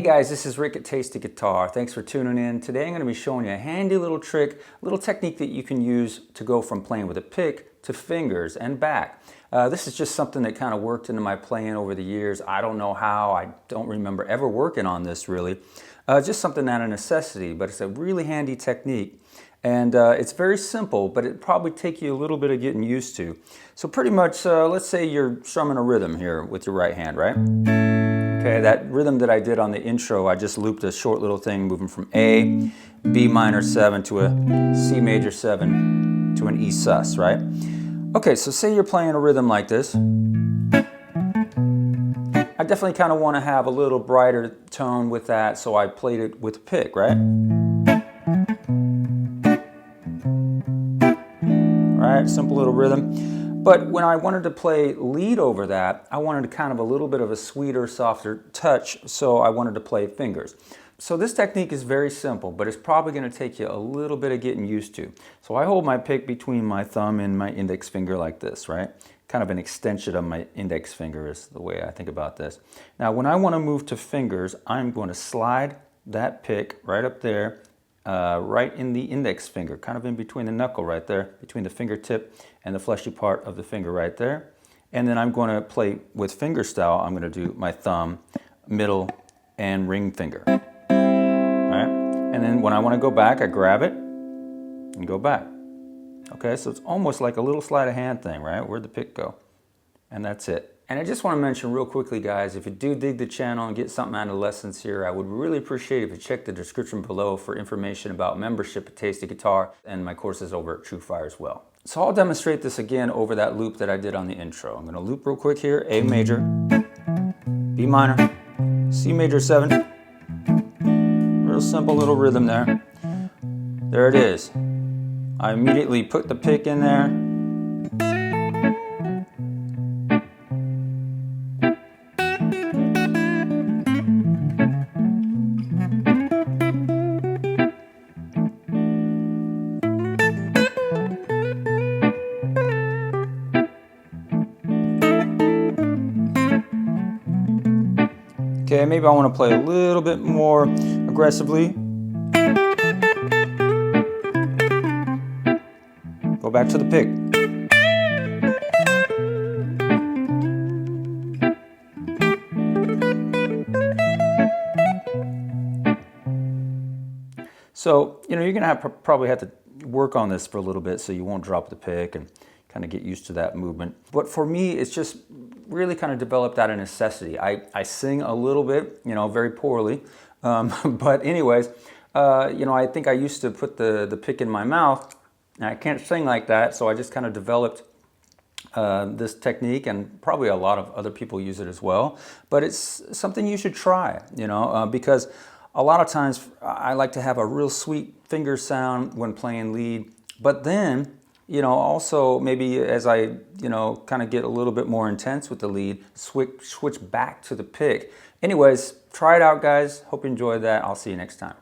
Hey guys, this is Rick at Tasty Guitar. Thanks for tuning in. Today I'm going to be showing you a handy little trick, a little technique that you can use to go from playing with a pick to fingers and back. This is just something that kind of worked into my playing over the years. I don't know how. I don't remember ever working on this really. Just something out of necessity, but it's a really handy technique. And it's very simple, but it'd probably take you a little bit of getting used to. So pretty much, let's say you're strumming a rhythm here with your right hand, right? Okay, that rhythm that I did on the intro, I just looped a short little thing moving from A, B minor 7 to a C major 7 to an E sus, right? Okay, so say you're playing a rhythm like this. I definitely kind of want to have a little brighter tone with that, so I played it with a pick, right? Right, simple little rhythm. But when I wanted to play lead over that, I wanted kind of a little bit of a sweeter, softer touch, so I wanted to play fingers. So this technique is very simple, but it's probably going to take you a little bit of getting used to. So I hold my pick between my thumb and my index finger like this, right? Kind of an extension of my index finger is the way I think about this. Now when I want to move to fingers, I'm going to slide that pick right up there, right in the index finger, kind of in between the knuckle right there, between the fingertip and the fleshy part of the finger right there. And then I'm going to play with finger style. I'm going to do my thumb, middle, and ring finger. All right? And then when I want to go back, I grab it and go back. Okay, so it's almost like a little sleight of hand thing, right? Where'd the pick go? And that's it. And I just want to mention real quickly, guys, if you do dig the channel and get something out of the lessons here, I would really appreciate it if you check the description below for information about membership at Tasty Guitar and my courses over at TrueFire as well. So I'll demonstrate this again over that loop that I did on the intro. I'm going to loop real quick here, A major, B minor, C major 7. Real simple little rhythm there. There it is. I immediately put the pick in there. Okay, maybe I want to play a little bit more aggressively. Go back to the pick. So, you're going to probably have to work on this for a little bit so you won't drop the pick and kind of get used to that movement. But for me, it's just really kind of developed out of necessity. I sing a little bit, very poorly. But anyways, I think I used to put the pick in my mouth, and I can't sing like that, so I just kind of developed this technique, and probably a lot of other people use it as well. But it's something you should try, because a lot of times I like to have a real sweet finger sound when playing lead, but then also maybe as I, kind of get a little bit more intense with the lead, switch back to the pick. Anyways, try it out, guys. Hope you enjoyed that. I'll see you next time.